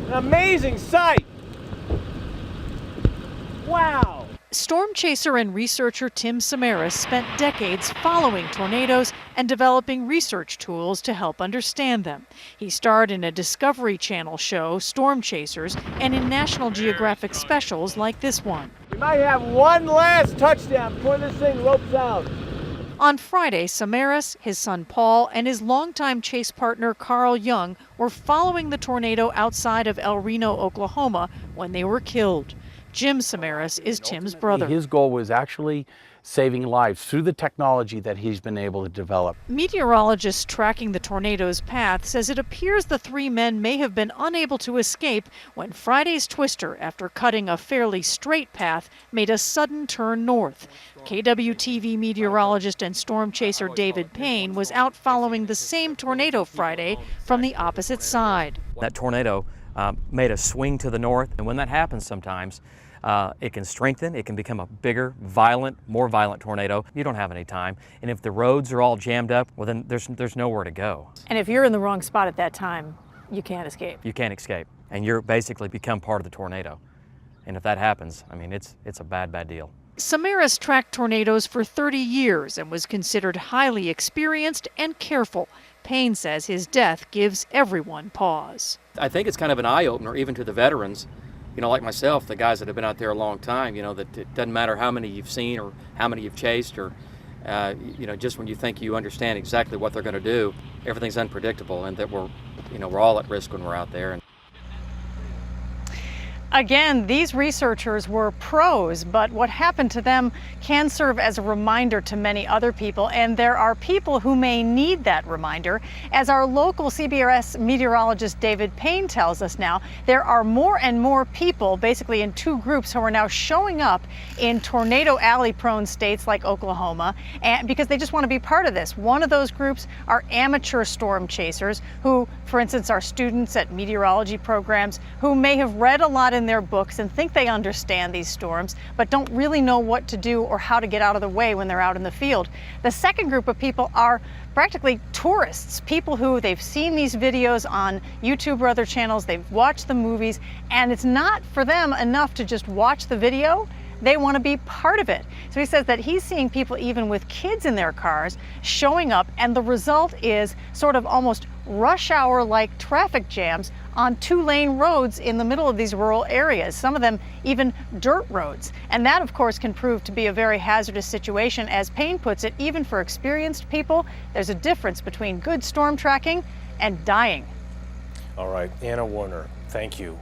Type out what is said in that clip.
An amazing sight. Wow. Storm chaser and researcher Tim Samaras spent decades following tornadoes and developing research tools to help understand them. He starred in a Discovery Channel show, Storm Chasers, and in National Geographic specials like this one. We might have one last touchdown before this thing ropes out. On Friday, Samaras, his son Paul, and his longtime chase partner Carl Young were following the tornado outside of El Reno, Oklahoma, when they were killed. Jim Samaras is Tim's brother. His goal was actually saving lives through the technology that he's been able to develop. Meteorologists tracking the tornado's path says it appears the three men may have been unable to escape when Friday's twister, after cutting a fairly straight path, made a sudden turn north. KWTV meteorologist and storm chaser David Payne was out following the same tornado Friday from the opposite side. That tornado made a swing to the north, and when that happens sometimes, it can strengthen, it can become a bigger, violent, more violent tornado. You don't have any time. And if the roads are all jammed up, well then there's nowhere to go. And if you're in the wrong spot at that time, you can't escape. You can't escape. And you're basically become part of the tornado. And if that happens, I mean, it's a bad, bad deal. Samaras tracked tornadoes for 30 years and was considered highly experienced and careful. Payne says his death gives everyone pause. I think it's kind of an eye-opener even to the veterans, you know, like myself, the guys that have been out there a long time, you know, that it doesn't matter how many you've seen or how many you've chased or, you know, just when you think you understand exactly what they're going to do, everything's unpredictable, and that we're all at risk when we're out there. Again, these researchers were pros, but what happened to them can serve as a reminder to many other people, and there are people who may need that reminder. As our local CBRS meteorologist David Payne tells us now, there are more and more people, basically in two groups, who are now showing up in tornado alley-prone states like Oklahoma, and because they just want to be part of this. One of those groups are amateur storm chasers who, for instance, are students at meteorology programs who may have read a lot in their books and think they understand these storms, but don't really know what to do or how to get out of the way when they're out in the field. The second group of people are practically tourists, people who they've seen these videos on YouTube or other channels, they've watched the movies, and it's not for them enough to just watch the video. They want to be part of it. So he says that he's seeing people even with kids in their cars showing up, and the result is sort of almost rush hour-like traffic jams on two-lane roads in the middle of these rural areas, some of them even dirt roads. And that, of course, can prove to be a very hazardous situation. As Payne puts it, even for experienced people, there's a difference between good storm tracking and dying. All right, Anna Werner, thank you.